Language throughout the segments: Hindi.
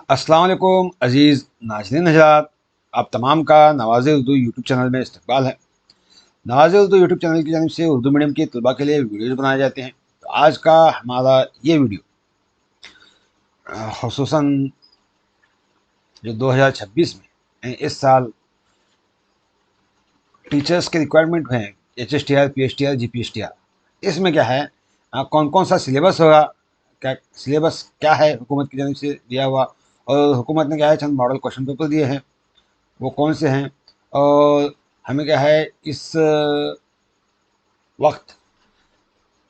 अस्सलाम वालेकुम अज़ीज़ नाज़रीन हज़रात, आप तमाम का नवाज़ उर्दू यूट्यूब चैनल में इस्तकबाल है। नवाज़ उर्दू यूट्यूब चैनल की जानिब से उर्दू मीडियम के तलबा के लिए वीडियोज़ बनाए जाते हैं। तो आज का हमारा ये वीडियो ख़ुसूसन जो 2026 में इस साल टीचर्स के रिक्वायरमेंट हैं, HSTR, PSTR, GPSTR, इसमें क्या है, कौन कौन सा सिलेबस होगा, क्या सिलेबस क्या है हुकूमत की जानिब से दिया हुआ, और हुकूमत ने क्या है चंद मॉडल क्वेश्चन पेपर दिए हैं, वो कौन से हैं, और हमें क्या है इस वक्त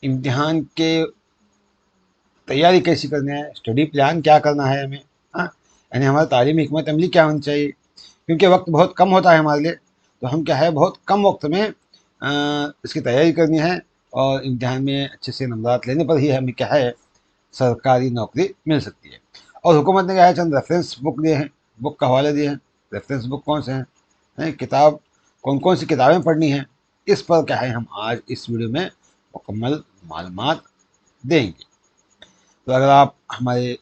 इम्तिहान के तैयारी कैसी करनी है, स्टडी प्लान क्या करना है हमें, हाँ, यानी हमारा तालीमी हिकमत अमली क्या होनी चाहिए, क्योंकि वक्त बहुत कम होता है हमारे लिए। तो हम क्या है बहुत कम वक्त में इसकी तैयारी करनी है, और इम्तिहान में अच्छे से नंबरात लेने पर ही हमें क्या है सरकारी नौकरी मिल सकती है। और हुकूमत ने क्या है चंद रेफरेंस बुक दिए हैं, बुक का हवाले दिए हैं। रेफरेंस बुक कौन से हैं, किताब कौन कौन सी किताबें पढ़नी हैं, इस पर क्या है हम आज इस वीडियो में मुकम्मल मालूमात देंगे। तो अगर आप हमारे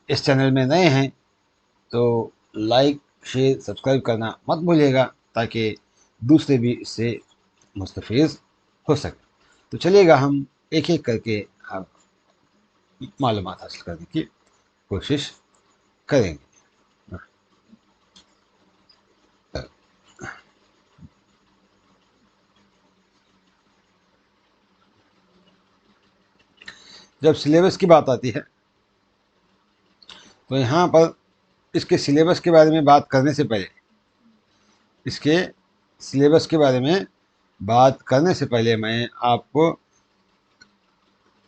इस चैनल में नए हैं तो लाइक, शेयर, सब्सक्राइब करना मत भूलिएगा, ताकि दूसरे भी इससे मुस्तफ़ीज़ हो सके। तो चलिएगा हम एक एक करके आप मालूमात हासिल करने की कोशिश करेंगे। जब सिलेबस की बात आती है तो यहाँ पर इसके सिलेबस के बारे में बात करने से पहले, इसके सिलेबस के बारे में बात करने से पहले मैं आपको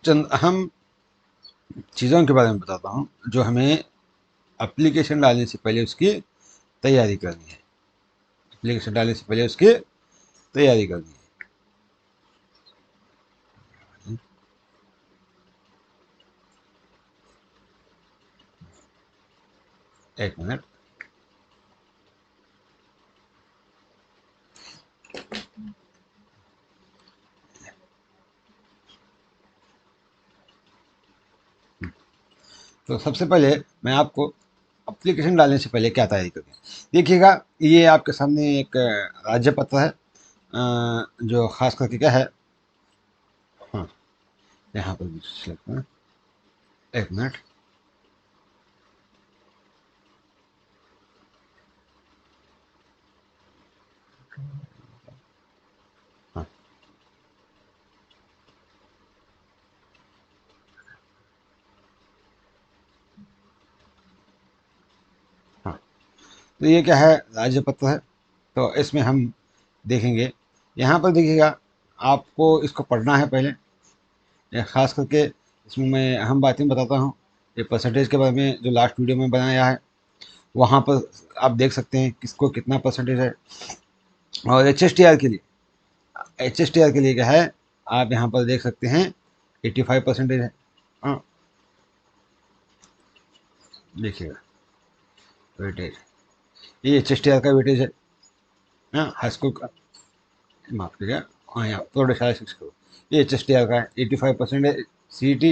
चंद अहम चीज़ों के बारे में बताता हूँ जो हमें एप्लीकेशन डालने से पहले उसकी तैयारी करनी है। एप्लीकेशन डालने से पहले उसकी तैयारी करनी है। एक मिनट। तो सबसे पहले मैं आपको एप्लीकेशन डालने से पहले क्या तैयारी करनी है देखिएगा। ये आपके सामने एक राज्य पत्र है, जो ख़ास करके क्या है, हाँ, यहाँ पर भी सिलेक्ट करें। एक मिनट। हाँ हाँ, तो ये क्या है राज्य पत्र है। तो इसमें हम देखेंगे, यहाँ पर देखिएगा आपको इसको पढ़ना है पहले। ये ख़ास करके इसमें मैं अहम बातें बताता हूँ। ये परसेंटेज के बारे में जो लास्ट वीडियो में बनाया है, वहाँ पर आप देख सकते हैं किसको कितना परसेंटेज है। और एच एस टी आर के लिए क्या है, आप यहाँ पर देख सकते हैं 85% है। हाँ, देखिएगा वेटेज, ये HSTR का वेटेज है। हाँ, हाई स्कूल का, माफ कीजिएगा, हाँ यहाँ प्रौढ़शाला शिक्षक, ये HSTR का है, 85% है। CET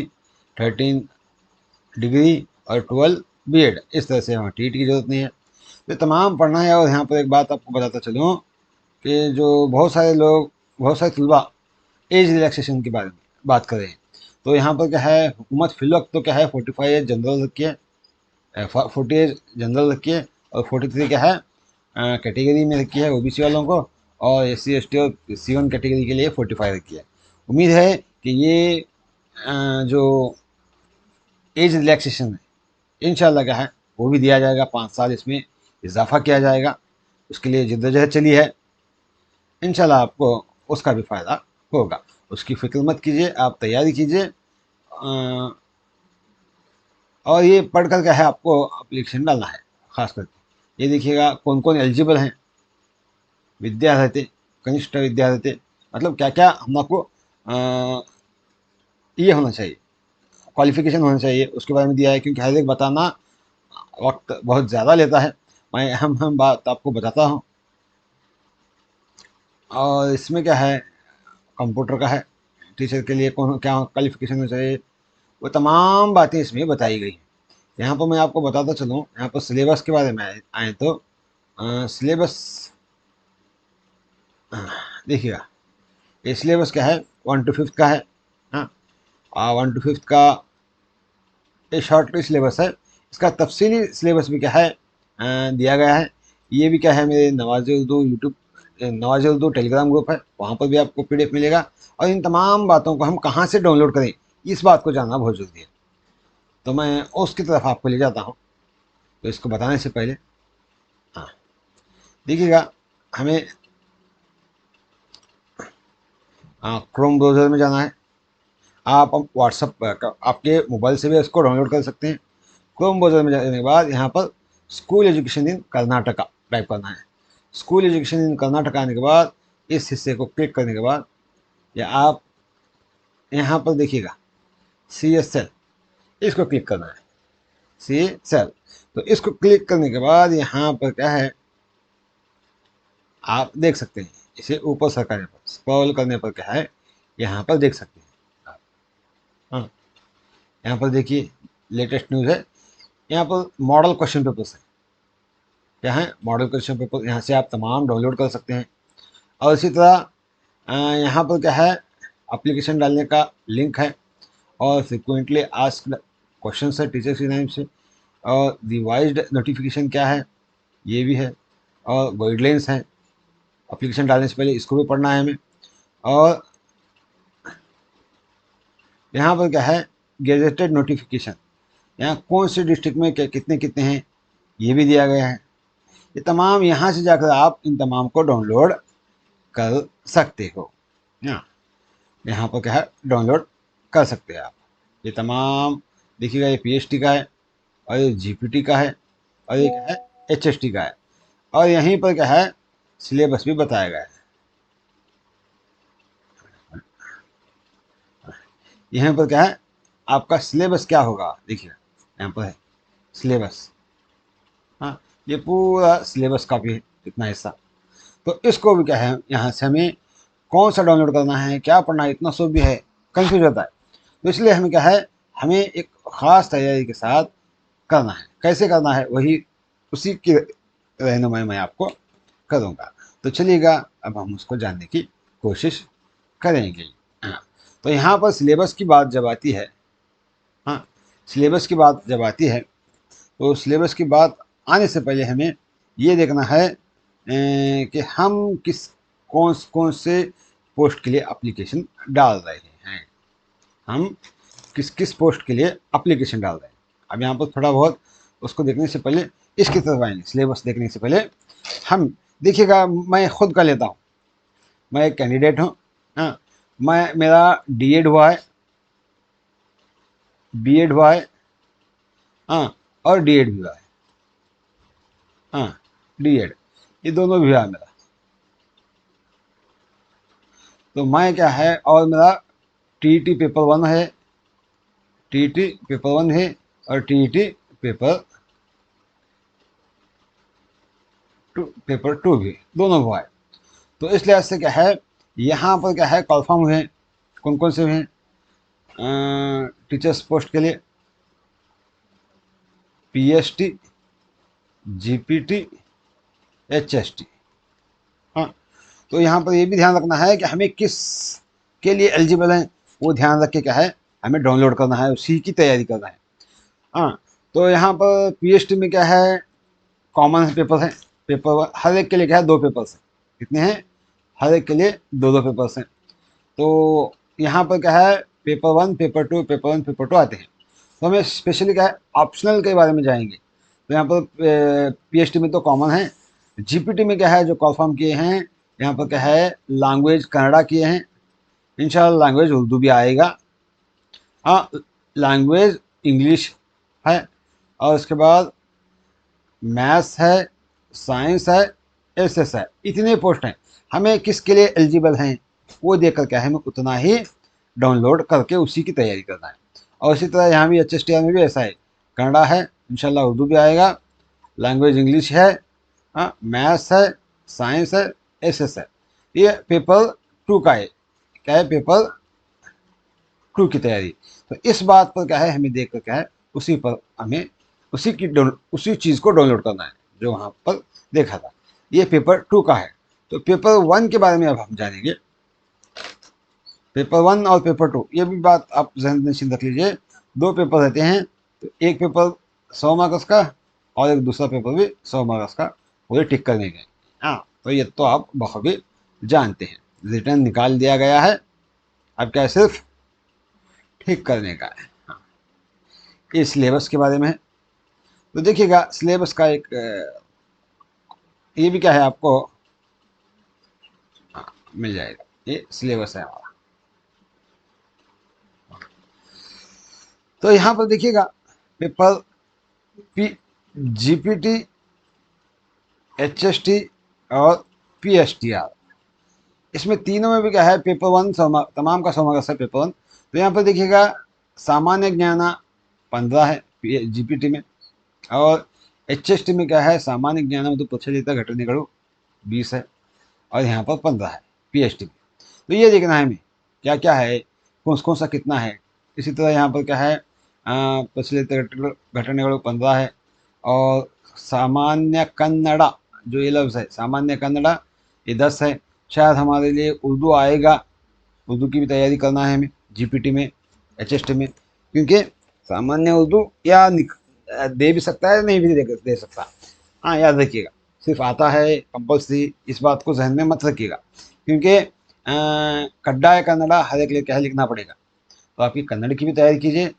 13 डिग्री और 12 BEd, इस तरह से हाँ TET की ज़रूरत नहीं है। तो तमाम पढ़ना है। और यहाँ पर एक बात आपको बताता चलूँ कि जो बहुत सारे लोग, बहुत सारे तलबा एज रिलैक्सेशन के बारे में बात कर रहे हैं, तो यहाँ पर क्या है हुकूमत फिल वक्त तो क्या है 45 एज जनरल रखी है, 40 एज जनरल रखी है, और 43 क्या है कैटेगरी में रखी है OBC वालों को, और SC ST और C1 कैटेगरी के लिए 45 रखी है। उम्मीद है कि ये जो एज रिलैक्सेशन है इंशाल्लाह क्या है वो भी दिया जाएगा, 5 साल इसमें इजाफा किया जाएगा। उसके लिए जद्दोजहद चली है, इंशाल्लाह आपको उसका भी फ़ायदा होगा। उसकी फ़िक्र मत कीजिए, आप तैयारी कीजिए। और ये पढ़ कर क्या है आपको एप्लीकेशन डालना है। ख़ास करके ये देखिएगा कौन कौन एलिजिबल हैं, विद्यार्थी, कनिष्ठ विद्यार्थी, मतलब क्या क्या हम आपको ये होना चाहिए, क्वालिफिकेशन होना चाहिए, उसके बारे में दिया है। क्योंकि हर एक बताना वक्त बहुत ज़्यादा लेता है, मैं हम बात आपको बताता हूँ। और इसमें क्या है कंप्यूटर का है, टीचर के लिए कौन क्या क्वालिफिकेशन होना चाहिए, वो तमाम बातें इसमें बताई गई हैं। यहाँ पर मैं आपको बताता चलूँ, यहाँ पर सिलेबस के बारे में आए तो सिलेबस देखिएगा, ये सिलेबस क्या है, 1 to 5 का है। हाँ, 1 to 5 का ये शॉर्ट सिलेबस है। इसका तफसीली सिलेबस भी क्या है दिया गया है। ये भी क्या है, मेरे Nawaz Urdu YouTube, Nawaz Urdu Telegram group है, वहाँ पर भी आपको PDF मिलेगा। और इन तमाम बातों को हम कहाँ से डाउनलोड करें, इस बात को जानना बहुत ज़रूरी है। तो मैं उसकी तरफ आपको ले जाता हूँ। तो इसको बताने से पहले हाँ देखिएगा, हमें क्रोम ब्राउज़र में जाना है। आप व्हाट्सअप आपके मोबाइल से भी इसको डाउनलोड कर सकते हैं। क्रोम ब्राउज़र में जाने के बाद यहाँ पर school education in Karnataka type करना है। स्कूल एजुकेशन इन कर्नाटका आने के बाद इस हिस्से को क्लिक करने के बाद या आप यहाँ पर देखिएगा CSL, इसको क्लिक करना है, CSL। तो इसको क्लिक करने के बाद यहाँ पर क्या है, आप देख सकते हैं, इसे ऊपर सरकाने पर स्क्रॉल करने पर क्या है, यहाँ पर देख सकते हैं आप। हाँ, यहाँ पर देखिए लेटेस्ट न्यूज़ है। यहाँ पर मॉडल क्वेश्चन पेपर्स है, क्या है, मॉडल क्वेश्चन पेपर, यहाँ से आप तमाम डाउनलोड कर सकते हैं। और इसी तरह यहाँ पर क्या है, एप्लीकेशन डालने का लिंक है, और फ्रिक्वेंटली आस्क्ड क्वेश्चन है टीचर्स की नाम से, और रिवाइज्ड नोटिफिकेशन क्या है ये भी है, और गाइडलाइंस हैं एप्लीकेशन डालने से पहले, इसको भी पढ़ना है हमें। और यहाँ पर क्या है, गेजेटेड नोटिफिकेशन, यहाँ कौन से डिस्ट्रिक्ट में कितने कितने हैं ये भी दिया गया है। ये तमाम यहाँ से जाकर आप इन तमाम को डाउनलोड कर सकते हो। यहाँ पर क्या है, डाउनलोड कर सकते हैं आप। ये तमाम देखिएगा, ये PHT का है, और ये GPT का है, और ये क्या है, HST का है। और यहीं पर क्या है, सिलेबस भी बताया गया है। यहाँ पर क्या है, आपका सिलेबस क्या होगा, देखिए यहाँ पर है सिलेबस। हाँ, ये पूरा सिलेबस काफ़ी है, इतना हिस्सा। तो इसको भी क्या है, यहाँ से हमें कौन सा डाउनलोड करना है, क्या पढ़ना है, इतना सब भी है, कंफ्यूज होता है। तो इसलिए हमें क्या है, हमें एक ख़ास तैयारी के साथ करना है। कैसे करना है, वही उसी की रहनुमाई मैं आपको करूँगा। तो चलिएगा, अब हम उसको जानने की कोशिश करेंगे। हाँ, तो यहाँ पर सिलेबस की बात जब आती है, हाँ, सिलेबस की बात जब आती है, तो सिलेबस की बात आने से पहले हमें ये देखना है कि हम कौन से पोस्ट के लिए एप्लीकेशन डाल रहे हैं। हम किस किस पोस्ट के लिए एप्लीकेशन डाल रहे हैं। अब यहाँ पर थोड़ा बहुत उसको देखने से पहले इसकी तरफ आएंगे, सिलेबस देखने से पहले हम देखिएगा, मैं खुद का लेता हूँ, मैं एक कैंडिडेट हूँ। हाँ, मेरा D.Ed हुआ है, B.Ed हुआ है, हाँ, और D.Ed भी हुआ है। हाँ, D.Ed, ये दोनों भी हुआ है मेरा। तो मैं क्या है, और मेरा TET पेपर 1 है, TET पेपर 1 है, और TET पेपर 2 भी, दोनों हुआ है। तो इस लिहाज से क्या है, यहाँ पर क्या है, कॉलफॉर्म हुए, कौन कौन से हुए, टीचर्स पोस्ट के लिए PST, GPT, HST। हाँ, तो यहाँ पर ये भी ध्यान रखना है कि हमें किस के लिए एलिजिबल हैं, वो ध्यान रख के क्या है, हमें डाउनलोड करना है, उसी की तैयारी करना है। हाँ, तो यहाँ पर PST में क्या है, कॉमन पेपर है, पेपर हर एक के लिए क्या है, 2 पेपर्स हैं। कितने हैं, हर एक के लिए 2 पेपर्स हैं। तो यहाँ पर क्या है, पेपर 1 पेपर 2, पेपर 1 पेपर 2 आते हैं। तो हमें स्पेशली क्या है, ऑप्शनल के बारे में जाएंगे। तो यहाँ पर PST में तो कॉमन है। GPT में क्या है, जो कॉलफॉर्म किए हैं, यहाँ पर क्या है, लैंग्वेज कन्नड़ा किए हैं, इंशाल्लाह लैंग्वेज उर्दू भी आएगा। हाँ, लैंग्वेज इंग्लिश है, और उसके बाद मैथ्स है, साइंस है, SS है। इतने पोस्ट हैं, हमें किसके लिए एलिजिबल हैं वो देख कर क्या है, हमें उतना ही डाउनलोड करके उसी की तैयारी करना है। और इसी तरह यहाँ भी HSTR में भी ऐसा है, कन्नड़ा है, इंशाल्लाह उर्दू भी आएगा, लैंग्वेज इंग्लिश है, हाँ, मैथ्स है, साइंस है, SS है। ये पेपर 2 का है, क्या है, पेपर 2 की तैयारी। तो इस बात पर क्या है, हमें देख कर क्या है, उसी पर हमें उसी चीज़ को डाउनलोड करना है जो वहाँ पर देखा था। ये पेपर 2 का है। तो पेपर 1 के बारे में अब हम जानेंगे। पेपर 1 और पेपर 2, ये भी बात आप ज़हन में निश्चित रख लीजिए, 2 पेपर रहते हैं। तो एक पेपर 100 मार्क्स का और एक दूसरा पेपर भी 100 मार्क्स का, वो टिक करने के। हाँ, तो ये तो आप बखूबी जानते हैं। रिटर्न निकाल दिया गया है, अब क्या सिर्फ ठीक करने का है। हाँ, ये सिलेबस के बारे में है। तो देखिएगा सिलेबस का एक ये भी क्या है आपको, हाँ, मिल जाएगा। ये सिलेबस है हमारा। तो यहाँ पर देखिएगा पेपर पी जीपीटी, एचएसटी और पीएसटीआर, इसमें तीनों में भी क्या है, पेपर 1 तमाम का 100 मार्क्स है पेपर 1। तो यहाँ पर देखिएगा सामान्य ज्ञान 15 है जीपीटी में, और एचएसटी में क्या है, सामान्य ज्ञान में तो प्रचलित घटनाएं 20 है, और यहाँ पर 15 है पीएचटी में। तो ये देखना है हमें क्या क्या है, कौन सा कितना है। इसी तरह यहाँ पर क्या है, प्रचलित घटनाएं 15 है, और सामान्य कन्नड़ा, जो ये लफ्ज़ है सामान्य कन्नड़ा, ये 10 है। शायद हमारे लिए उर्दू आएगा, उर्दू की भी तैयारी करना है हमें जीपीटी में, एचएसटी में, क्योंकि सामान्य उर्दू या दे भी सकता है, नहीं भी दे सकता। हाँ, याद रखिएगा, सिर्फ आता है कंपल्सरी, इस बात को जहन में मत रखिएगा, क्योंकि कड्डाय कन्नड़ा हर एक लिए क्या लिखना पड़ेगा। तो आपकी कन्नड़ की भी तैयारी कीजिए,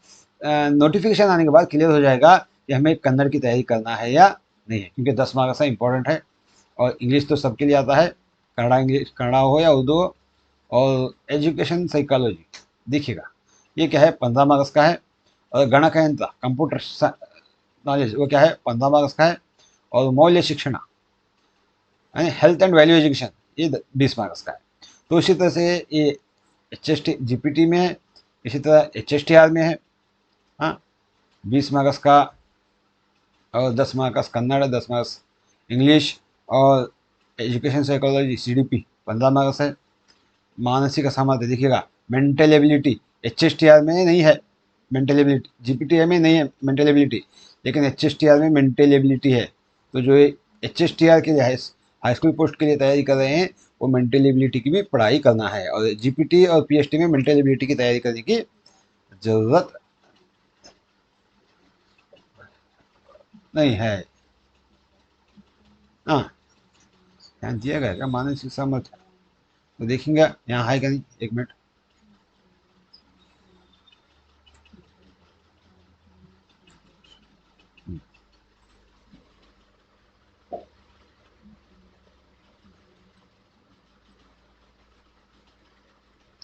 नोटिफिकेशन आने के बाद क्लियर हो जाएगा कि हमें कन्नड़ की तैयारी करना है या नहीं है, क्योंकि 10 मार्क्स इंपॉर्टेंट है। और इंग्लिश तो सबके लिए आता है, कन्नड़ा हो या उर्दू हो। और एजुकेशन साइकोलॉजी देखिएगा, ये क्या है, 15 मार्क्स का है। और गणकयंत्र कंप्यूटर नॉलेज, वो क्या है, 15 मार्क्स का है। और मौल्य शिक्षण यानी हेल्थ एंड वैल्यू एजुकेशन, ये 20 मार्क्स का है। तो इसी तरह से ये एचएसटी जीपीटी में है, इसी तरह एचएसटीआर में है। हाँ, 20 मार्क्स का, और 10 मार्क्स कन्नड़, 10 मार्क्स इंग्लिश, और एजुकेशन साइकोलॉजी सीडीपी 15 मार्क्स है। मानसिक सामर्थ्य देखिएगा, मेंटल एबिलिटी एचएसटीआर में नहीं है, मेंटल एबिलिटी जीपीटी में नहीं है मेंटल एबिलिटी, लेकिन एचएसटीआर में मेंटल एबिलिटी है। तो जो एचएसटीआर के लिए हाई स्कूल पोस्ट के लिए तैयारी कर रहे हैं, वो मेंटल एबिलिटी की भी पढ़ाई करना है। और जीपीटी और पीएचटी में मेंटल एबिलिटी की तैयारी करने की ज़रूरत नहीं है। हाँ, ध्यान दिया गया क्या, मानसिक सामर्थ्य तो देखेंगे यहाँ है क्या नहीं, एक मिनट।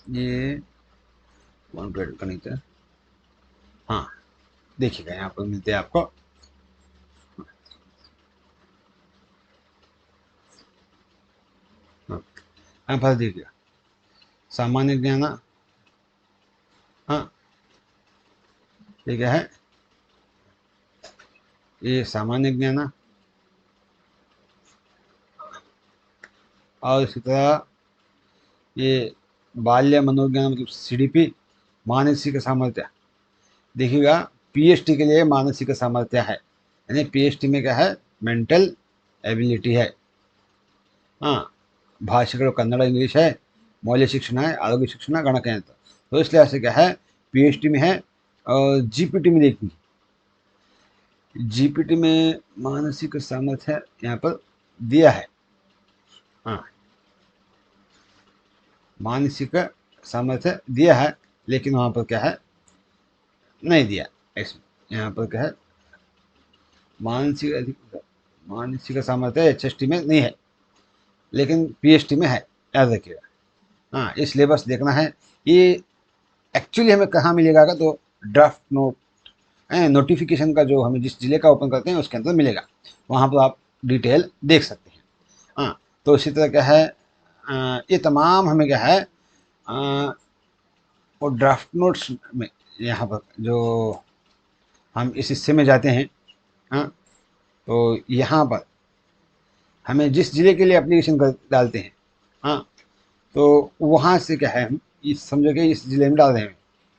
ये 1 का नहीं था। हाँ, देखिएगा यहाँ पर मिलते हैं आपको। हाँ, यहाँ पर देखिएगा सामान्य ज्ञान। हाँ, ये क्या है, ये सामान्य ज्ञान, और इसी तरह ये बाल्य मनोज्ञान मतलब सीडीपी, मानसिक सामर्थ्य। देखिएगा पीएचडी के लिए मानसिक सामर्थ्य है, यानी पीएचडी में क्या है, मेंटल एबिलिटी है। हाँ, भाषा कन्नड़ इंग्लिश है, मौल्य शिक्षण है, आरोग्य शिक्षण, गणकयंत्र। तो इस लिहाज से क्या है, पीएचडी में है। और जीपीटी में देखिए, जीपीटी में मानसिक सामर्थ्य यहाँ पर दिया है। हाँ, मानसिक सामर्थ्य दिया है, लेकिन वहाँ पर क्या है, नहीं दिया। इसमें यहाँ पर क्या है, मानसिक सामर्थ्य एचएसटी में नहीं है, लेकिन पीएचडी में है, याद रखिएगा। हाँ, ये सिलेबस देखना है। ये एक्चुअली हमें कहाँ मिलेगा का, तो ड्राफ्ट नोट नोटिफिकेशन का जो हमें जिस जिले का ओपन करते हैं उसके अंदर मिलेगा, वहाँ पर आप डिटेल देख सकते हैं। हाँ, तो इसी तरह क्या है, ये तमाम हमें क्या है, वो ड्राफ्ट नोट्स में यहाँ पर जो हम इस हिस्से में जाते हैं। हाँ, तो यहाँ पर हमें जिस जिले के लिए एप्लीकेशन कर डालते हैं, हाँ, तो वहाँ से क्या है, हम इस समझो कि इस जिले में डाल रहे हैं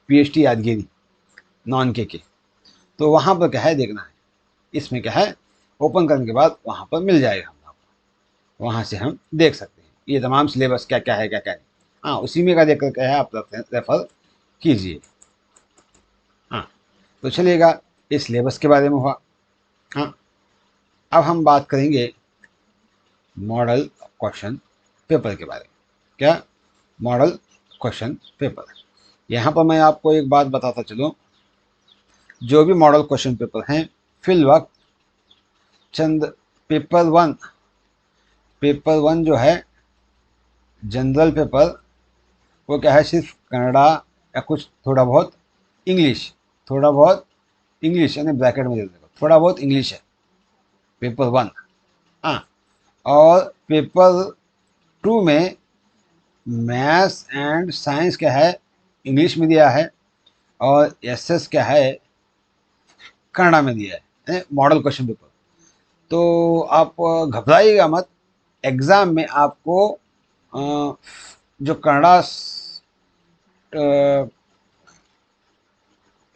पीएचडी यादगिरी नॉन के, तो वहाँ पर क्या है देखना है, इसमें क्या है, ओपन करने के बाद वहाँ पर मिल जाएगा, हम वहाँ से हम देख सकते हैं ये तमाम सिलेबस क्या क्या है, क्या क्या है। हाँ, उसी में का देख कर क्या है आप रेफर कीजिए। हाँ, तो चलिएगा, इस सिलेबस के बारे में हुआ। हाँ, अब हम बात करेंगे मॉडल क्वेश्चन पेपर के बारे में। क्या? Model question paper. यहाँ पर मैं आपको एक बात बताता चलूँ, जो भी मॉडल क्वेश्चन पेपर हैं फिल वक्त चंद पेपर वन जो है जनरल पेपर, वो क्या है, सिर्फ कन्नड़ा या कुछ थोड़ा बहुत इंग्लिश यानी ब्रैकेट में दे देगा, थोड़ा बहुत इंग्लिश है पेपर वन। हाँ, और पेपर टू में मैथ्स एंड साइंस क्या है, इंग्लिश में दिया है, और एसएस क्या है, कन्नड़ा में दिया है, मॉडल क्वेश्चन पेपर। तो आप घबराइएगा मत, एग्ज़ाम में आपको जो कन्नड़ा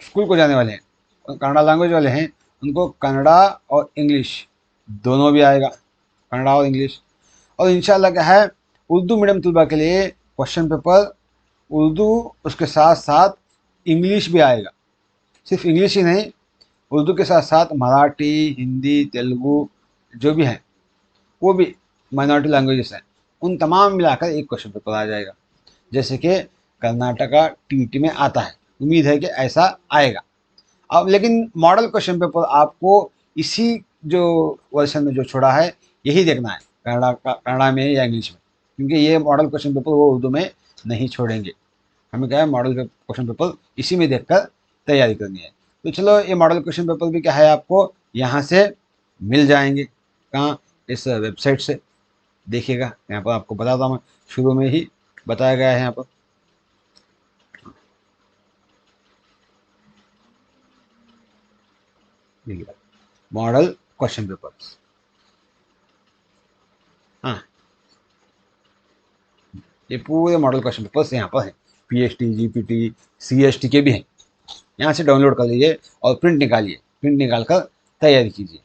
स्कूल को जाने वाले हैं, कन्नड़ा लैंग्वेज वाले हैं, उनको कन्नड़ा और इंग्लिश दोनों भी आएगा, कन्नड़ा और इंग्लिश। और इंशाल्लाह क्या है, उर्दू मीडियम तलबा के लिए क्वेश्चन पेपर उर्दू उसके साथ साथ इंग्लिश भी आएगा। सिर्फ इंग्लिश ही नहीं, उर्दू के साथ साथ मराठी, हिंदी, तेलुगु जो भी हैं, वो भी माइनॉरिटी लैंग्वेजेस हैं, उन तमाम मिलाकर एक क्वेश्चन पेपर आ जाएगा, जैसे कि कर्नाटका टीईटी में आता है। उम्मीद है कि ऐसा आएगा। अब लेकिन मॉडल क्वेश्चन पेपर आपको इसी जो वर्षन में जो छोड़ा है यही देखना है, कन्नड़ा में या इंग्लिश में, क्योंकि ये मॉडल क्वेश्चन पेपर वो उर्दू में नहीं छोड़ेंगे। हमें क्या है, मॉडल क्वेश्चन पेपर इसी में देखकर तैयारी करनी है। तो चलो, ये मॉडल क्वेश्चन पेपर भी क्या है, आपको यहाँ से मिल जाएंगे। कहाँ? इस वेबसाइट से। देखिएगा, यहाँ पर आपको बताता हूँ, शुरू में ही बताया गया है यहाँ पर। Model question paper. हाँ, ये पूरे मॉडल क्वेश्चन पेपर्स यहाँ पर हैं, पीएचटी, जीपीटी, सीएसटी के भी हैं। यहाँ से डाउनलोड कर लीजिए और प्रिंट निकालिए, प्रिंट निकाल कर तैयारी कीजिए।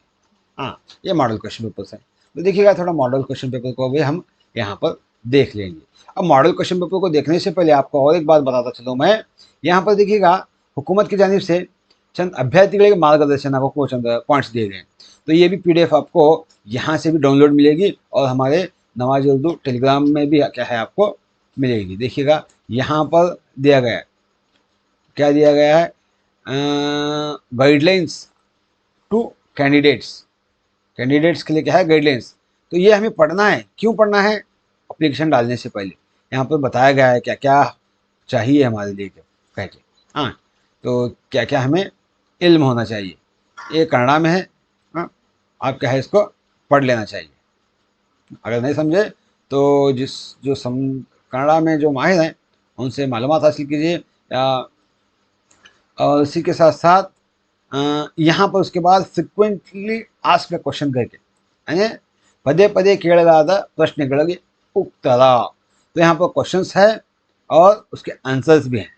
हाँ, ये मॉडल क्वेश्चन पेपर्स हैं। तो देखिएगा, थोड़ा मॉडल क्वेश्चन पेपर को भी हम यहाँ पर देख लेंगे। अब मॉडल क्वेश्चन पेपर को देखने से पहले आपको और एक बात बताता चलूँ मैं। यहाँ पर देखिएगा, हुकूमत की जानिब से चंद अभ्यर्थी के मार्गदर्शन आपको चंद पॉइंट्स दिए गए हैं। तो ये भी पीडीएफ आपको यहाँ से भी डाउनलोड मिलेगी, और हमारे नवाज उर्दू टेलीग्राम में भी क्या है, आपको मिलेगी। देखिएगा, यहाँ पर दिया गया है, क्या दिया गया है, गाइडलाइंस टू कैंडिडेट्स के लिए क्या है, गाइडलाइंस। तो ये हमें पढ़ना है। क्यों पढ़ना है? एप्लीकेशन डालने से पहले यहाँ पर बताया गया है क्या क्या चाहिए हमारे लिए, कह के। हाँ, तो क्या क्या हमें इल्म होना चाहिए, ये कन्नड़ा में है। हाँ, आप क्या है, इसको पढ़ लेना चाहिए। अगर नहीं समझे तो जो कन्नड़ा में जो माहिर हैं उनसे मालूमात हासिल कीजिए, या और इसी के साथ साथ यहाँ पर उसके बाद फ्रिक्वेंटली आस्क्ड क्वेश्चन करके, यानी पदे पदे ಕೇಳಲಾದ ಪ್ರಶ್ನೆಗಳಿಗೆ उत्तर। तो यहाँ पर क्वेश्चंस है और उसके आंसर्स भी हैं।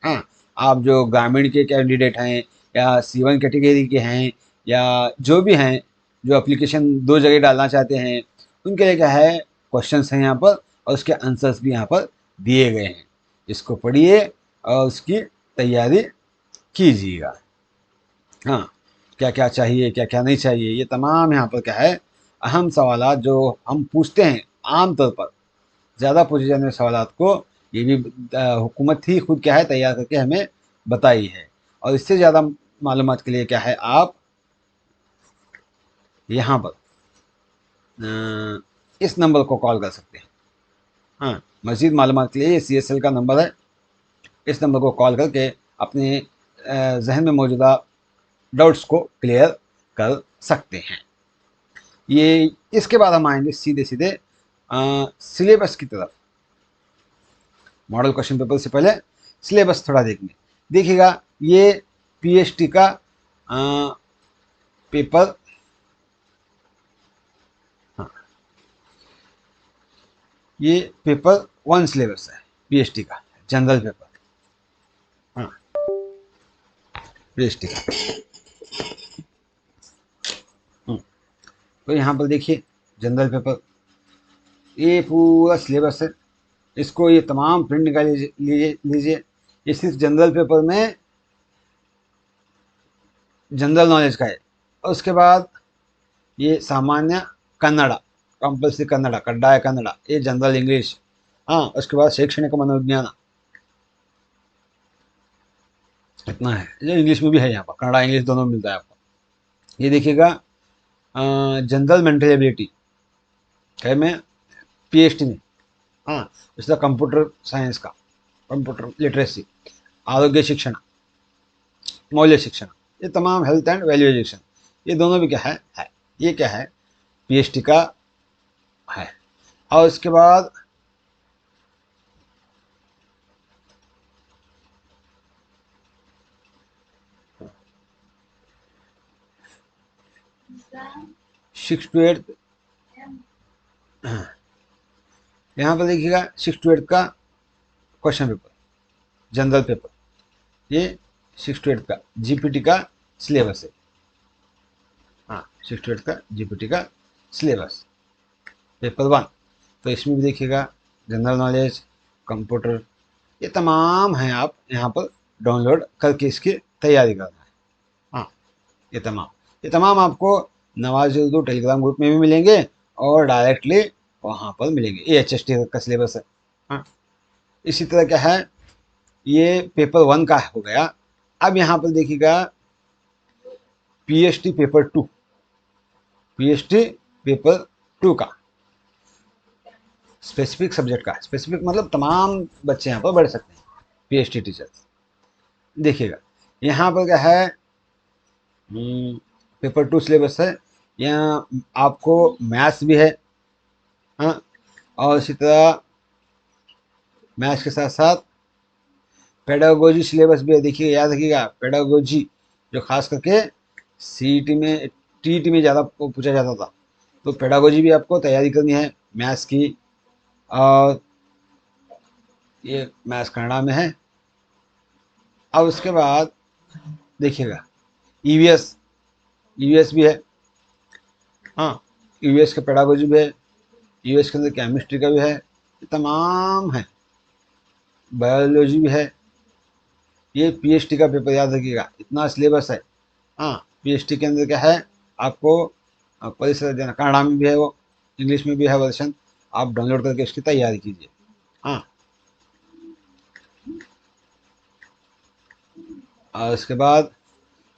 हाँ, आप जो ग्रामीण के कैंडिडेट हैं, या C1 कैटेगरी के हैं, या जो भी हैं, जो एप्लीकेशन 2 जगह डालना चाहते हैं, उनके लिए क्या है, क्वेश्चंस हैं यहाँ पर, और उसके आंसर्स भी यहाँ पर दिए गए हैं। इसको पढ़िए और उसकी तैयारी कीजिएगा। हाँ, क्या क्या चाहिए, क्या क्या नहीं चाहिए, ये तमाम यहाँ पर क्या है, अहम सवालात जो हम पूछते हैं आम तौर पर, ज़्यादा पूछे जाने वाले सवालात को ये भी हुकूमत ही खुद क्या है, तैयार करके हमें बताई है। और इससे ज़्यादा मालूमात के लिए क्या है, आप यहाँ पर इस नंबर को कॉल कर सकते हैं। हाँ, मज़ीद मालूमात के लिए ये CSL का नंबर है। इस नंबर को कॉल करके अपने जहन में मौजूदा डाउट्स को क्लियर कर सकते हैं। ये इसके बाद हम आएंगे सीधे सीधे सिलेबस की तरफ। मॉडल क्वेश्चन पेपर से पहले सिलेबस थोड़ा देखने देखिएगा। ये पीएचटी का पेपर, हाँ, ये पेपर 1 सिलेबस है पीएचटी का, जनरल पेपर। हाँ, पीएचटी का तो यहाँ पर देखिए जनरल पेपर, ये पूरा सिलेबस है, इसको ये तमाम प्रिंट निकाल लीजिए। ये सिर्फ जनरल पेपर में जनरल नॉलेज का है। और उसके बाद ये सामान्य कन्नड़, कंपल्सरी कन्नड़, कड्डाय कन्नड़, ये जनरल इंग्लिश। हाँ, उसके बाद शैक्षणिक मनोविज्ञान, इतना है। ये इंग्लिश में भी है, यहाँ पर कन्नड़ा इंग्लिश दोनों मिलता है आपको। ये देखिएगा जनरल मेंटल एबिलिटी है में पीएचडी में। हाँ, इसका कंप्यूटर साइंस का, कंप्यूटर लिटरेसी, आरोग्य शिक्षण, मौल्य शिक्षण, ये तमाम हेल्थ एंड वैल्यू एजुकेशन, ये दोनों भी क्या है। ये क्या है, पीएचडी का है। और उसके बाद सिक्स टू एट, यहाँ पर देखिएगा 6 to 8 का क्वेश्चन पेपर, जनरल पेपर, ये 6 to 8 का जीपीटी का सिलेबस है। हाँ, 6 to 8 का जीपीटी का सिलेबस, पेपर 1। तो इसमें भी देखिएगा जनरल नॉलेज, कंप्यूटर, ये तमाम हैं। आप यहाँ पर डाउनलोड करके इसकी तैयारी करना है। हाँ, ये तमाम आपको नवाज उर्दू टेलीग्राम ग्रुप में भी मिलेंगे और डायरेक्टली वहाँ पर मिलेंगे। ये HST का सिलेबस है। हाँ, इसी तरह क्या है, ये पेपर 1 का हो गया। अब यहाँ पर देखिएगा पीएचडी पेपर 2, पीएचडी पेपर 2 का स्पेसिफिक सब्जेक्ट का, स्पेसिफिक मतलब तमाम बच्चे यहाँ पर बढ़ सकते हैं, पीएचडी टीचर्स। देखिएगा यहाँ पर क्या है, पेपर 2 सिलेबस है। यहाँ आपको मैथ्स भी है। हाँ, और इसी तरह मैथ्स के साथ साथ पेडागोजी सिलेबस भी है। देखिए, याद रखिएगा पेडागोजी, जो खास करके सीईटी में, टीईटी में ज़्यादा पूछा जाता था। तो पेडागोजी भी आपको तैयारी करनी है मैथ्स की। और ये मैथ्स कन्नड़ा में है। अब उसके बाद देखिएगा ईवीएस, ईवीएस भी है। हाँ, ईवीएस का पेडागोजी भी है, ईवीएस के अंदर केमिस्ट्री का भी है, ये तमाम है। बायोलॉजी भी है। ये पीएचडी का पेपर, याद रखिएगा इतना सिलेबस है। हाँ, पीएचडी के अंदर क्या है, आपको परिसर देना, कन्नड़ा में भी है वो, इंग्लिश में भी है वर्षन। आप डाउनलोड करके इसकी तैयारी कीजिए। हाँ, और उसके बाद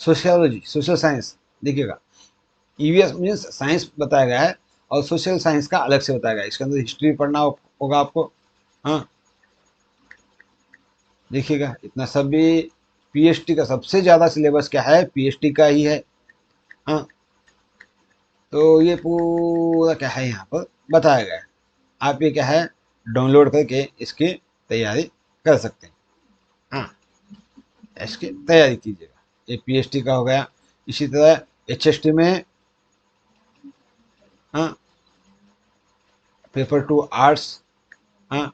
सोशियोलॉजी, सोशल साइंस, देखिएगा ईवीएस मीन्स साइंस बताया गया है और सोशल साइंस का अलग से बताया गया है। इसके अंदर हिस्ट्री पढ़ना होगा आपको। हाँ, देखिएगा इतना सब भी। पीएचडी का सबसे ज़्यादा सिलेबस क्या है, पीएचडी का ही है। हाँ, तो ये पूरा क्या है यहाँ पर बताया गया है। आप ये क्या है, डाउनलोड करके इसकी तैयारी कर सकते हैं। हाँ, इसकी तैयारी कीजिएगा। ये पीएचडी का हो गया। इसी तरह एचएसटी में, हाँ, पेपर 2 आर्ट्स, हाँ,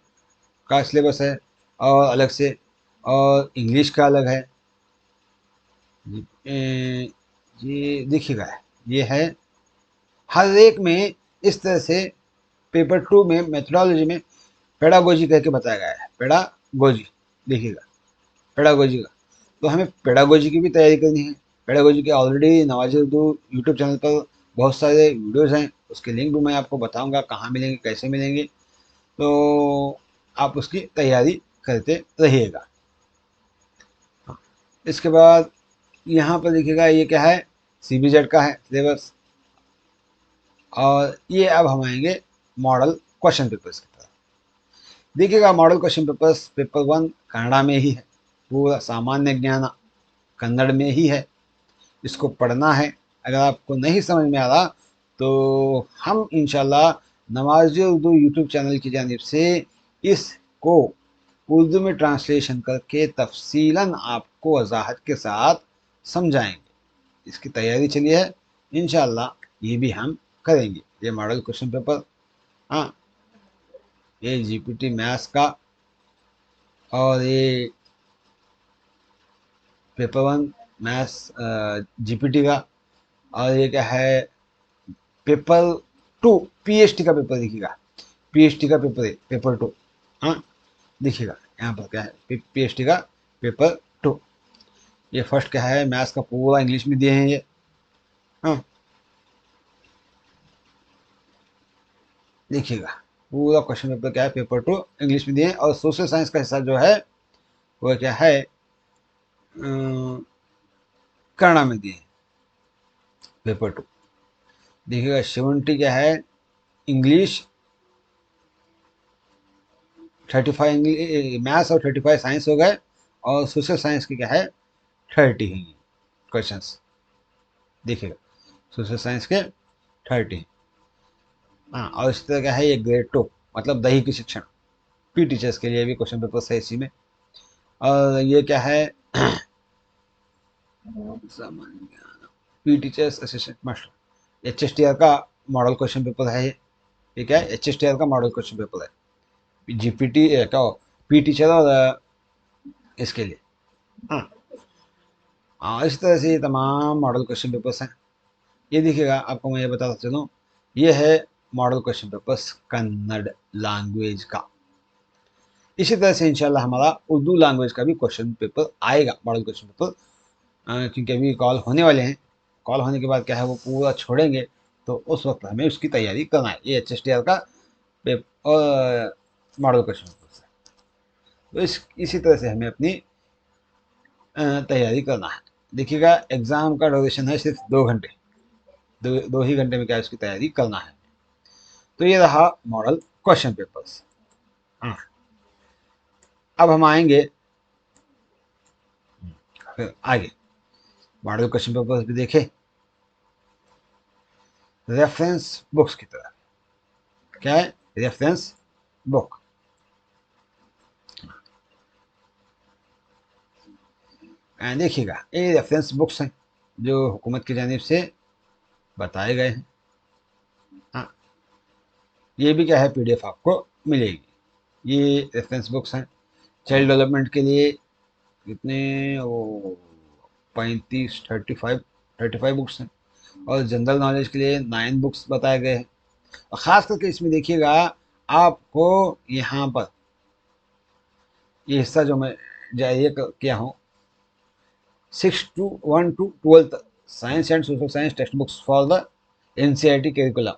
का सिलेबस है और अलग से, और इंग्लिश का अलग है। ये देखिएगा, ये है हर एक में इस तरह से। पेपर 2 में मेथोडोलॉजी में पेडागोजी करके बताया गया है, पेडागोजी, देखिएगा पेडागोजी का। तो हमें पेडागोजी की भी तैयारी करनी है। पेडागोजी के already Nawaz Urdu YouTube channel पर बहुत सारे वीडियोस हैं, उसके लिंक भी मैं आपको बताऊंगा कहाँ मिलेंगे, कैसे मिलेंगे। तो आप उसकी तैयारी करते रहिएगा। हाँ, इसके बाद यहाँ पर देखिएगा ये क्या है, सीबीजेड का है सिलेबस। और ये अब हम आएंगे मॉडल क्वेश्चन पेपर्स की तरफ। देखिएगा model question papers, paper 1 Kannada में ही है, पूरा सामान्य ज्ञान कन्नड़ में ही है। इसको पढ़ना है। अगर आपको नहीं समझ में आ रहा तो हम इंशाल्लाह नवाज़ उर्दू यूट्यूब चैनल की जानिब से इसको उर्दू में ट्रांसलेशन करके तफसीलन आपको वजाहत के साथ समझाएंगे। इसकी तैयारी चलिए है, इंशाल्लाह ये भी हम करेंगे। ये मॉडल क्वेश्चन पेपर, हाँ, ये जीपीटी मैथ्स का, और ये पेपर 1 मैथ्स जीपीटी का, और ये क्या है पेपर 2 पीएचटी का पेपर दिखेगा, पीएचटी का पेपर है पेपर 2। हाँ देखिएगा यहाँ पर क्या है, पीएचटी का पेपर 2। ये फर्स्ट क्या है, मैथ्स का पूरा इंग्लिश में दिए हैं ये। हाँ देखिएगा पूरा क्वेश्चन पेपर क्या है, पेपर 2 इंग्लिश में दिए हैं। और सोशल साइंस का हिस्सा जो है वो क्या है, कन्नड़ा में दिए हैं पेपर 2। देखिएगा 70 क्या है इंग्लिश, 35 मैथ्स और 35 साइंस हो गए, और सोशल साइंस की क्या है 30 है क्वेश्चन। देखिएगा सोशल साइंस के 30। हाँ और इस तरह क्या है ये ग्रेड 2 मतलब दैहिक शिक्षण, पी टीचर्स के लिए भी क्वेश्चन पेपर है इसी में। और ये क्या है सामान्य ज्ञान, पी टीचर्स असिस्टेंट मास्टर, एचएसटीआर का मॉडल क्वेश्चन पेपर है ये क्या है एचएसटीआर का मॉडल क्वेश्चन पेपर है, जीपीटी क्या पी टीचर और इसके लिए। हाँ इस तरह से ये तमाम मॉडल क्वेश्चन पेपर्स हैं। ये देखिएगा आपको मैं ये बताता चलूँ, ये है model question papers Kannada language का। इसी तरह से इंशाल्लाह हमारा उर्दू लैंग्वेज का भी क्वेश्चन पेपर आएगा, मॉडल क्वेश्चन पेपर, क्योंकि अभी कॉल होने वाले हैं। कॉल होने के बाद क्या है वो पूरा छोड़ेंगे, तो उस वक्त हमें उसकी तैयारी करना है। ये एचएसटीआर का पेपर मॉडल क्वेश्चन पेपर है, तो इसी तरह से हमें अपनी तैयारी करना है। देखिएगा एग्ज़ाम का ड्यूरेशन है सिर्फ 2 घंटे, दो ही घंटे में क्या इसकी तैयारी करना है। तो ये रहा मॉडल क्वेश्चन पेपर्स। हाँ अब हम आएंगे फिर आगे मॉडल क्वेश्चन पेपर्स भी देखें रेफरेंस बुक्स की तरह। क्या है रेफरेंस बुक, देखिएगा ये रेफरेंस बुक्स हैं जो हुकूमत की जानिब से बताए गए हैं। हाँ ये भी क्या है पीडीएफ आपको मिलेगी। ये रेफरेंस बुक्स हैं चाइल्ड डेवलपमेंट के लिए, कितने वो 35 बुक्स हैं, और जनरल नॉलेज के लिए 9 बुक्स बताए गए हैं। और ख़ास करके इसमें देखिएगा आपको यहाँ पर ये हिस्सा जो मैं जारी किया हूँ 1 to 12 science and social science text books for the NCERT curriculum.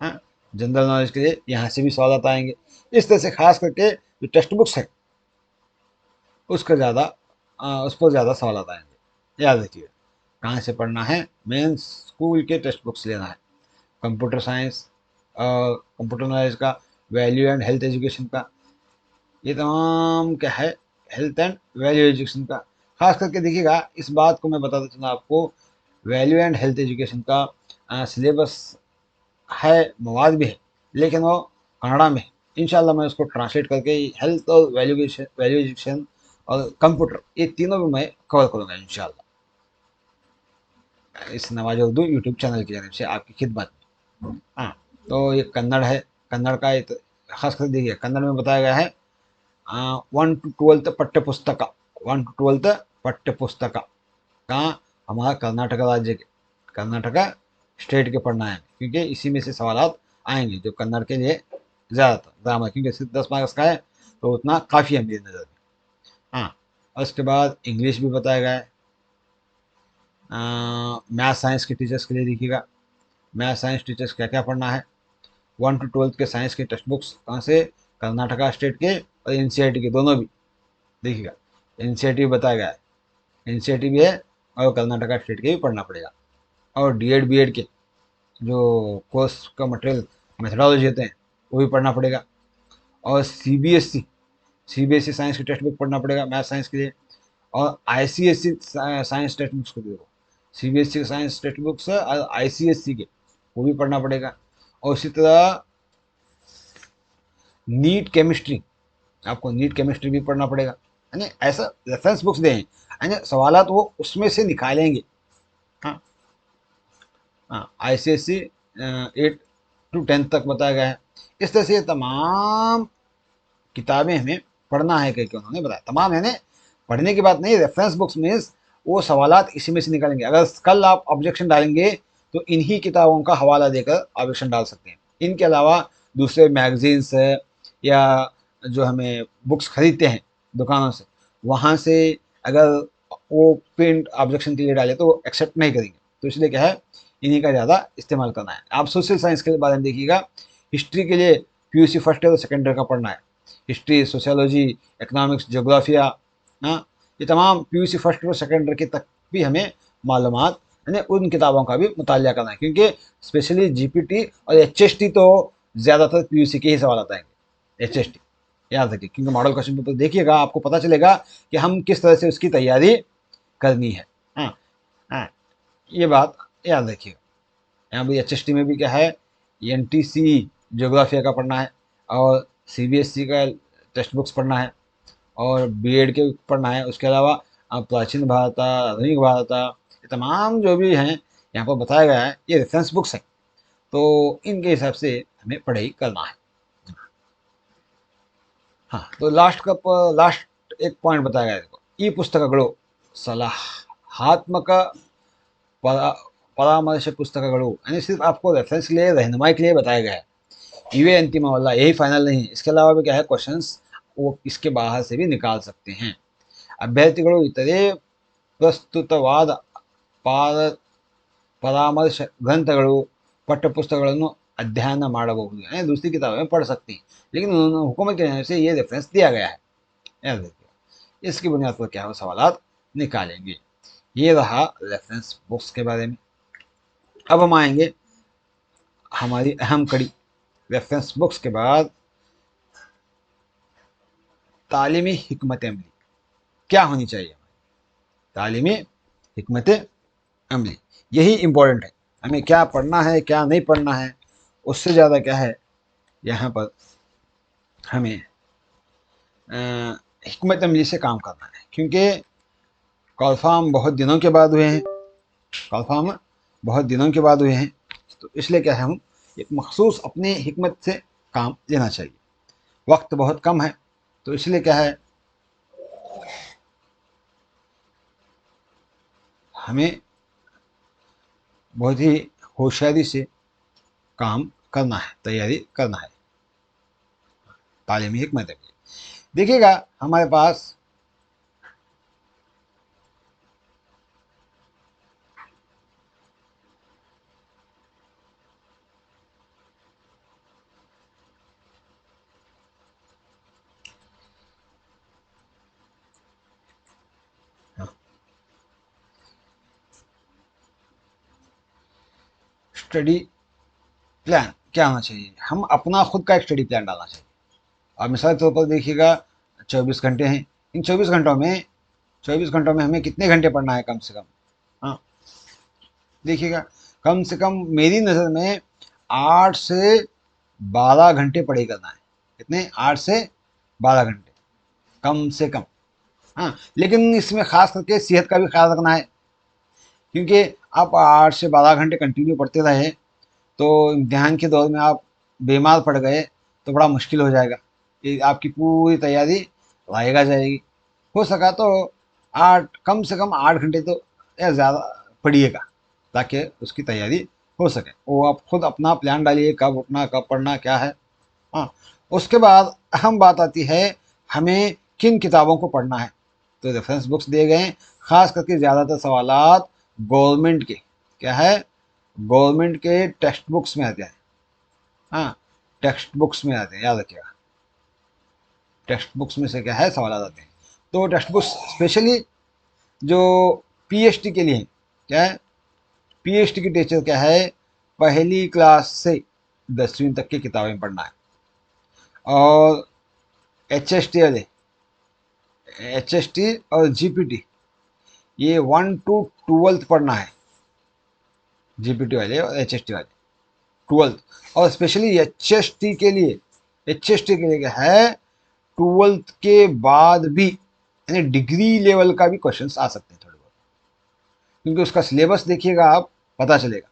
हाँ जनरल नॉलेज के लिए यहाँ से भी सवाल आएंगे। इस तरह से खास करके जो टेक्स्ट बुक्स है उसका ज़्यादा उस पर ज़्यादा सवाल आएंगे। याद रखिए कहाँ से पढ़ना है, मेन स्कूल के टेक्स्ट बुक्स लेना है, कंप्यूटर साइंस, कंप्यूटर नॉलेज का, वैल्यू एंड हेल्थ एजुकेशन का, ये तमाम क्या है हेल्थ एंड वैल्यू एजुकेशन का। खास करके देखिएगा इस बात को मैं बताता चलूँ आपको, वैल्यू एंड हेल्थ एजुकेशन का सिलेबस है, मवाद भी है, लेकिन वो कन्नड़ा में है। इंशाल्लाह मैं उसको ट्रांसलेट करके हेल्थ और वैल्यू एजुकेशन और कंप्यूटर ये तीनों भी मैं कवर करूँगा इंशाल्लाह इस नवाज उर्दू यूट्यूब चैनल की जानब से आपकी खिदमत में। हाँ तो ये कन्नड़ है, कन्नड़ का एक खास कर देखिए कन्नड़ में बताया गया है 1 to 12 पठ्य पुस्तक, 1 to 12 पठ्य पुस्तक कहाँ हमारा कर्नाटक राज्य के, कर्नाटका स्टेट के पढ़ना है, क्योंकि इसी में से सवाल आएंगे जो कन्नड़ के लिए ज़्यादातर ग्रामर, क्योंकि सिर्फ 10 मार्क्स का है तो उतना काफ़ी है मेरी नज़र में। हाँ और उसके बाद इंग्लिश भी बताया गया है। मैथ साइंस के टीचर्स के लिए देखिएगा मैथ साइंस टीचर्स क्या क्या पढ़ना है। 1 to 12 के साइंस के टेक्स्ट बुक्स कहाँ से, कर्नाटका स्टेट के और एनसीईआरटी के दोनों भी। देखिएगा एनसीईआरटी बताया गया है, एनसीईआरटी भी है और कर्नाटका स्टेट के भी पढ़ना पड़ेगा। और डीएड बीएड के जो कोर्स का मटेरियल मेथडोलॉजी होते हैं वो भी पढ़ना पड़ेगा। और सीबीएसई साइंस की टेक्स्ट बुक पढ़ना पड़ेगा मैथ साइंस के लिए। और आईसीएसई साइंस टेक्स्ट बुक्स को भी देखो, सीबीएसई के साइंस टेक्स्ट बुक्स और आईसीएसई के वो भी पढ़ना पड़ेगा। और इसी तरह नीट केमिस्ट्री, आपको नीट केमिस्ट्री भी पढ़ना पड़ेगा। यानी ऐसा रेफरेंस बुक्स दें यानी सवाल वो उसमें से निकालेंगे। हाँ हाँ आईसीएसई 8 to 10 तक बताया गया है। इस तरह से तमाम किताबें हमें पढ़ना है, करके उन्होंने बताया। तमाम यानी पढ़ने की बात नहीं, रेफरेंस बुक्स मीन्स वो सवालात इसी में से निकालेंगे। अगर कल आप ऑब्जेक्शन डालेंगे तो इन्हीं किताबों का हवाला देकर ऑब्जेक्शन डाल सकते हैं। इनके अलावा दूसरे मैगजीन्स या जो हमें बुक्स खरीदते हैं दुकानों से, वहाँ से अगर वो प्रिंट ऑब्जेक्शन के लिए डाले तो वो एक्सेप्ट नहीं करेंगे। तो इसलिए क्या है, इन्हीं का ज़्यादा इस्तेमाल करना है। आप सोशल साइंस के बारे में देखिएगा, हिस्ट्री के लिए पीयूसी फर्स्ट ईयर और सेकेंड ईयर का पढ़ना है। हिस्ट्री, सोशियोलॉजी, इकोनॉमिक्स, ज्योग्राफिया, हाँ, ये तमाम पीयूसी फर्स्ट ईयर और सेकेंड ईयर के तक भी हमें मालूमात, यानी उन किताबों का भी मुतालिया करना है, क्योंकि स्पेशली जीपीटी और एचएसटी तो ज़्यादातर पीयूसी के ही सवाल आता है। एचएसटी याद रखिए, क्योंकि मॉडल क्वेश्चन पेपर देखिएगा आपको पता चलेगा कि हम किस तरह से उसकी तैयारी करनी है। हाँ हाँ, ये बात याद रखिएगा। यहाँ भी एचएसटी में भी क्या है, एनटीसी ज्योग्राफिया का पढ़ना है, और सीबीएसई का टेक्स्ट बुक्स पढ़ना है, और बीएड के पढ़ना है। उसके अलावा प्राचीन भारत, आधुनिक भारत, ये तमाम जो भी हैं यहाँ पर बताया गया है, ये रेफरेंस बुक्स हैं। तो इनके हिसाब से हमें पढ़ाई करना है। हाँ, तो लास्ट एक पॉइंट बताया गया है, देखो, ಈ ಪುಸ್ತಕಗಳು सलाहात्मक परामर्श पुस्तकಗಳು, यानी सिर्फ आपको रेफरेंस के लिए, रहनुमाई के लिए बताया गया है। इवे अंतिमवಲ್ಲ, यही फाइनल नहीं। इसके अलावा भी क्या है, क्वेश्चंस वो इसके बाहर से भी निकाल सकते हैं। ಅಭ್ಯರ್ಥಿಗಳು ಇತರೆ ಪ್ರಸ್ತುತವಾದ परामर्श ग्रंथಗಳು, पठ्यपुस्तकಗಳನ್ನು अध्ययन ಮಾಡಬಹುದು, यानी दूसरी किताबें पढ़ सकती हैं, लेकिन उन्होंने हुकूमत के जानिब से ये रेफरेंस दिया गया है। याद रखिए, इसकी बुनियाद पर क्या हो सवालात निकालेंगे। ये रहा रेफरेंस बुक्स के बारे में। अब हम आएंगे हमारी अहम कड़ी, रेफरेंस बुक्स के बाद तालीमी हिकमत अमली क्या होनी चाहिए। तालीमी हिकमत अमली, यही इम्पोर्टेंट है। हमें क्या पढ़ना है, क्या नहीं पढ़ना है, उससे ज़्यादा क्या है, यहाँ पर हमें हिकमत अमली से काम करना है, क्योंकि कॉलफार्म बहुत दिनों के बाद हुए हैं, कॉलफार्म बहुत दिनों के बाद हुए हैं। तो इसलिए क्या है, हम एक मखसूस अपनी हिकमत से काम लेना चाहिए। वक्त बहुत कम है, तो इसलिए क्या है, हमें बहुत ही होशियारी से काम करना है, तैयारी करना है। तालीमी हिकमत अमली देखिएगा, हमारे पास स्टडी प्लान क्या होना चाहिए, हम अपना खुद का एक स्टडी प्लान डालना चाहिए। अब मिसाल के तौर पर देखिएगा, 24 घंटे हैं, इन 24 घंटों में हमें कितने घंटे पढ़ना है कम से कम। हाँ, देखिएगा, कम से कम मेरी नज़र में 8 से 12 घंटे पढ़ाई करना है। कितने, 8 से 12 घंटे कम से कम। हाँ, लेकिन इसमें ख़ास करके सेहत का भी ख्याल रखना है, क्योंकि आप 8 से 12 घंटे कंटिन्यू पढ़ते रहे तो इम्तिहान के दौर में आप बीमार पड़ गए तो बड़ा मुश्किल हो जाएगा, ये आपकी पूरी तैयारी लाएगा जाएगी। हो सका तो 8, कम से कम 8 घंटे तो या ज़्यादा पढ़िएगा, ताकि उसकी तैयारी हो सके। वो आप खुद अपना प्लान डालिए, कब उठना, कब पढ़ना, क्या है। हाँ, उसके बाद अहम बात आती है, हमें किन किताबों को पढ़ना है। तो रेफरेंस बुक्स दिए गए हैं, ख़ास करके ज़्यादातर सवालात गवर्नमेंट के क्या है, गवर्नमेंट के टेक्स्ट बुक्स में आते हैं। हाँ, टेक्स्ट बुक्स में आते हैं, याद रखिएगा, टेक्स्ट बुक्स में से क्या है, सवाल आते हैं। तो टेक्स्ट बुक्स स्पेशली जो पीएचडी के लिए क्या है, पीएचडी की टीचर क्या है, पहली क्लास से 10वीं तक की किताबें पढ़ना है। और एचएसटी वाले, एचएसटी और जीपीटी, ये 1 to 12th पढ़ना है। जीपीटी वाले और एचएसटी वाले 12th, और स्पेशली एचएसटी के लिए, क्या है, 12th के बाद भी यानी डिग्री लेवल का भी क्वेश्चंस आ सकते हैं थोड़े बहुत, क्योंकि उसका सिलेबस देखिएगा आप, पता चलेगा।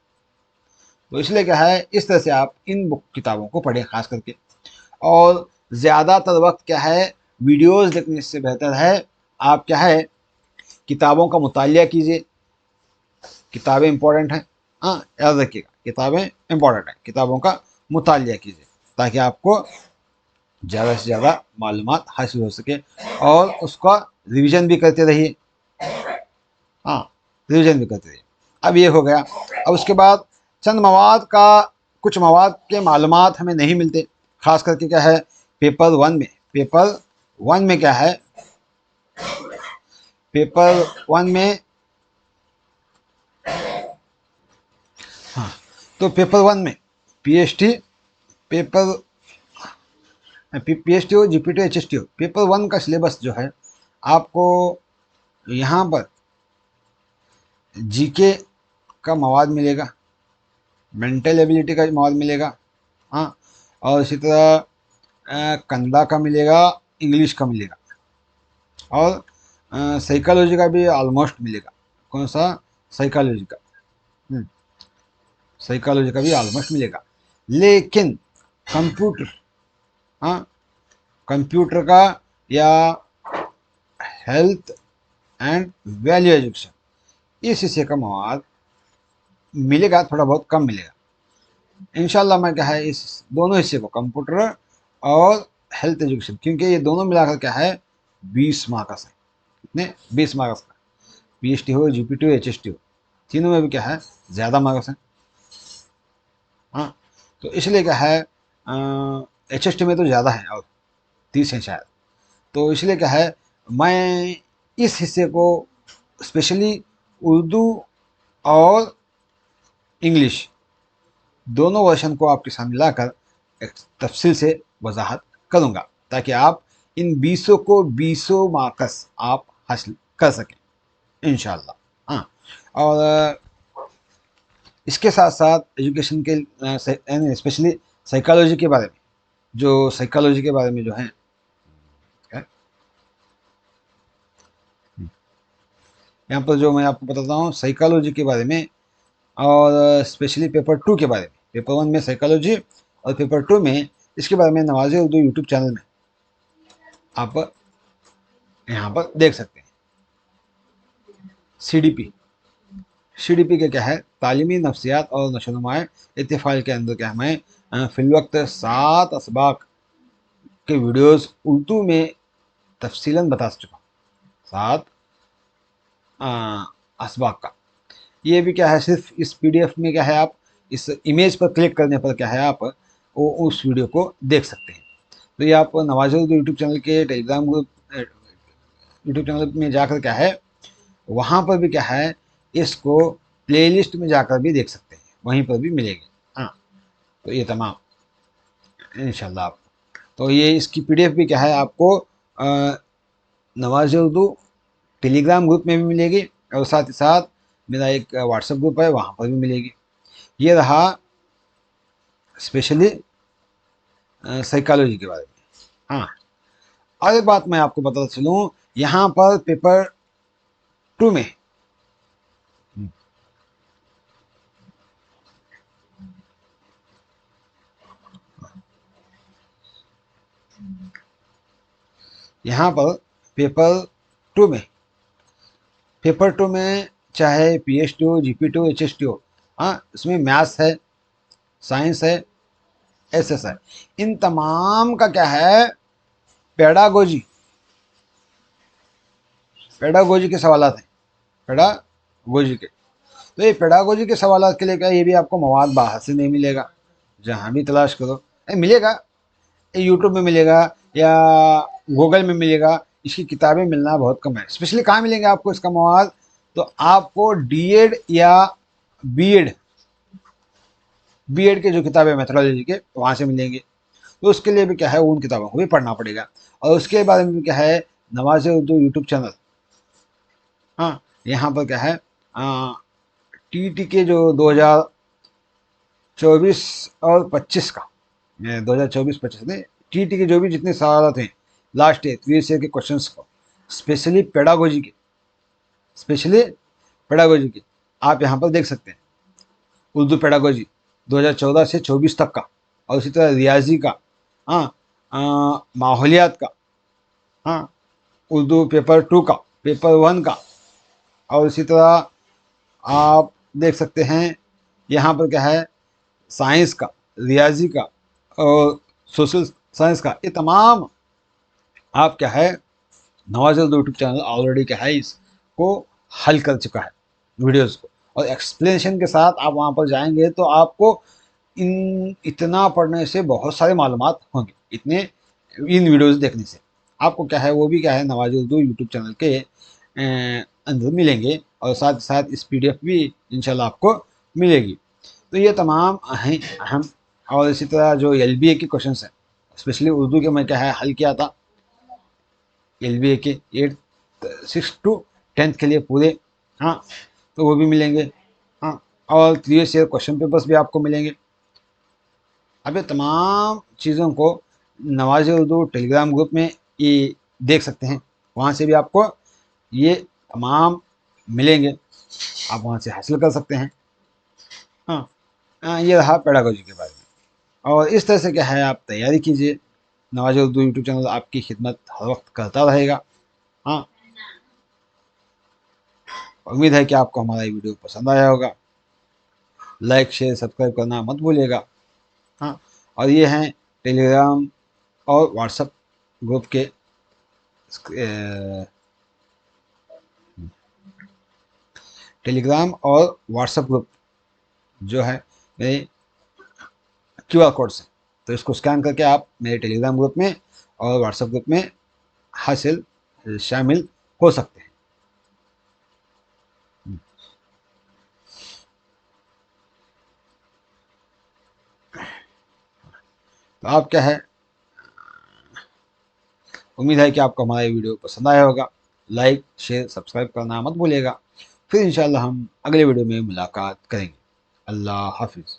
तो इसलिए क्या है, इस तरह से आप इन बुक किताबों को पढ़ें खास करके। और ज़्यादातर वक्त क्या है, वीडियोस देखने से बेहतर है आप क्या है, किताबों का मुतालिया कीजिए। किताबें इंपॉर्टेंट हैं, हाँ, याद रखिएगा, किताबें इंपॉर्टेंट है, किताबों का मुतालिया कीजिए ताकि आपको ज़्यादा से ज़्यादा मालूमात हासिल हो सके और उसका रिवीजन भी करते रहिए। हाँ, रिवीजन भी करते रहिए। अब ये हो गया। अब उसके बाद चंद मवाद का, कुछ मवाद के मालूमात हमें नहीं मिलते, खास करके क्या है पेपर वन में। पेपर वन में क्या है, पेपर वन में, हाँ, तो पेपर वन में पीएचटी पेपर, पीएचटी हो, जीपीटी, एचएसटी हो, पेपर वन का सिलेबस जो है आपको यहाँ पर जीके का मवाद मिलेगा, मेंटल एबिलिटी का मवाद मिलेगा, हाँ, और इसी तरह कन्नड़ा का मिलेगा, इंग्लिश का मिलेगा, और साइकोलॉजी का भी ऑलमोस्ट मिलेगा। कौन सा? साइकोलॉजी का, साइकोलॉजी का भी ऑलमोस्ट मिलेगा। लेकिन कंप्यूटर, हाँ, कंप्यूटर का या हेल्थ एंड वैल्यू एजुकेशन, इस हिस्से का मवाद मिलेगा, थोड़ा बहुत कम मिलेगा। इंशाल्लाह मैं क्या है इस दोनों हिस्से को, कंप्यूटर और हेल्थ एजुकेशन, क्योंकि ये दोनों मिलाकर क्या है 20 मार्क्स है। कितने? 20 मार्क्स का। पीएचडी हो, जीपीटी हो, एचएसटी हो, तीनों में भी क्या है ज़्यादा मार्क्स हैं। हाँ, तो इसलिए क्या है एचएसटी में तो ज़्यादा है और 30 है शायद। तो इसलिए क्या है मैं इस हिस्से को स्पेशली उर्दू और इंग्लिश दोनों वर्जन को आपके सामने लाकर एक तफसील से वजाहत करूँगा ताकि आप इन 20 को 20 मार्क्स आप हासिल कर सकें इंशाल्लाह। हाँ, और इसके साथ साथ एजुकेशन के स्पेशली साइकोलॉजी के बारे में, जो साइकोलॉजी के बारे में जो है, यहाँ पर जो मैं आपको बताता हूँ साइकोलॉजी के बारे में, और स्पेशली पेपर टू के बारे में। पेपर वन में साइकोलॉजी और पेपर टू में इसके बारे में नवाज़े उर्दू यूट्यूब चैनल में आप यहाँ पर देख सकते हैं। सीडीपी, सीडीपी के क्या है तालीमी नफ्सियात और नशोनुमाए इत्तिफाल के अंदर क्या है मैं फिलवक्त 7 असबाक के वीडियोस उर्दू में तफसीलन बता चुका हूँ। 7 असबाक का ये भी क्या है सिर्फ इस पीडीएफ में क्या है आप इस इमेज पर क्लिक करने पर क्या है आप वो उस वीडियो को देख सकते हैं। तो ये आप नवाज़ उर्दू यूट्यूब चैनल के टेलीग्राम ग्रुप यूट्यूब चैनल में जाकर क्या है वहाँ पर भी क्या है इसको प्लेलिस्ट में जाकर भी देख सकते हैं, वहीं पर भी मिलेगी। हाँ, तो ये तमाम इंशाल्लाह आप, तो ये इसकी पीडीएफ भी क्या है आपको नवाज़ उर्दू टेलीग्राम ग्रुप में भी मिलेगी, और साथ ही साथ मेरा एक व्हाट्सएप ग्रुप है वहाँ पर भी मिलेगी। ये रहा स्पेशली साइकोलॉजी के बारे में। हाँ, और एक बात मैं आपको बताता चलूँ, यहाँ पर पेपर टू में यहाँ पर पेपर टू में पेपर टू में चाहे पीएचडी हो, जीपीटी हो, एचएसटी हो, हाँ, इसमें मैथ्स है, साइंस है, एसएस है, इन तमाम का क्या है पेडागोजी, पेडागोजी के सवालात हैं, पेडागोजी के। तो ये पेडागोजी के सवालात के लिए क्या ये भी आपको मवाद बाहर से नहीं मिलेगा, जहाँ भी तलाश करो मिलेगा, यूट्यूब में मिलेगा या गूगल में मिलेगा, इसकी किताबें मिलना बहुत कम है। स्पेशली कहाँ मिलेंगे आपको इसका मवाद? तो आपको डीएड या बीएड, बीएड के जो किताबें मेथोडोलॉजी के वहाँ से मिलेंगे। तो उसके लिए भी क्या है उन किताबों को भी पढ़ना पड़ेगा, और उसके बारे में भी क्या है नवाज़ उर्दू यूट्यूब चैनल, हाँ, यहाँ पर क्या है टीटी के जो 2024 और 25 का, 2024-25 में टीटी के जो भी जितने सवाल थे लास्ट ईयर प्रीवियस ईयर के क्वेश्चंस को स्पेशली पेडागोजी के, स्पेशली पेडागोजी के आप यहाँ पर देख सकते हैं। उर्दू पेडागोजी 2014 से 24 तक का, और उसी तरह रियाजी का, हाँ, माहौलियात का, हाँ, उर्दू पेपर टू का, पेपर वन का, और इसी तरह आप देख सकते हैं यहाँ पर क्या है, साइंस का, रियाजी का और सोशल साइंस का, ये तमाम आप क्या है, नवाज़ यूट्यूब चैनल ऑलरेडी क्या है इसको हल कर चुका है वीडियोस को, और एक्सप्लेनेशन के साथ आप वहाँ पर जाएंगे तो आपको इन इतना पढ़ने से बहुत सारे मालूमात होंगे, इतने इन वीडियोस देखने से आपको क्या है, वो भी क्या है नवाज़ उर्दू यूट्यूब चैनल के अंदर मिलेंगे, और साथ साथ इस PDF भी इंशाल्लाह आपको मिलेगी। तो ये तमाम अहम और इसी तरह जो LBA के क्वेश्चन हैं, स्पेशली उर्दू के मैं क्या है हल किया था, LBA के 6 to 10 के लिए पूरे, हाँ, तो वो भी मिलेंगे, हाँ, और प्रीवियस ईयर क्वेश्चन पेपर्स भी आपको मिलेंगे। अब ये तमाम चीज़ों को नवाज़ उर्दू टेलीग्राम ग्रुप में ये देख सकते हैं, वहाँ से भी आपको ये तमाम मिलेंगे, आप वहाँ से हासिल कर सकते हैं। हाँ, ये रहा पेडागोजी के बारे में। और इस तरह से क्या है, आप तैयारी कीजिए, नवाज़ उर्दू यूट्यूब चैनल आपकी खिदमत हर वक्त करता रहेगा। हाँ, उम्मीद है कि आपको हमारा ये वीडियो पसंद आया होगा। लाइक शेयर सब्सक्राइब करना मत भूलिएगा। हाँ, और ये हैं टेलीग्राम और व्हाट्सएप ग्रुप के टेलीग्राम और व्हाट्सएप ग्रुप जो है मेरे QR कोड से, तो इसको स्कैन करके आप मेरे टेलीग्राम ग्रुप में और व्हाट्सएप ग्रुप में हासिल शामिल हो सकते हैं। तो आप क्या है, उम्मीद है कि आपको हमारा ये वीडियो पसंद आया होगा। लाइक शेयर सब्सक्राइब करना मत भूलिएगा। फिर इंशाल्लाह हम अगले वीडियो में मुलाकात करेंगे। अल्लाह हाफिज़।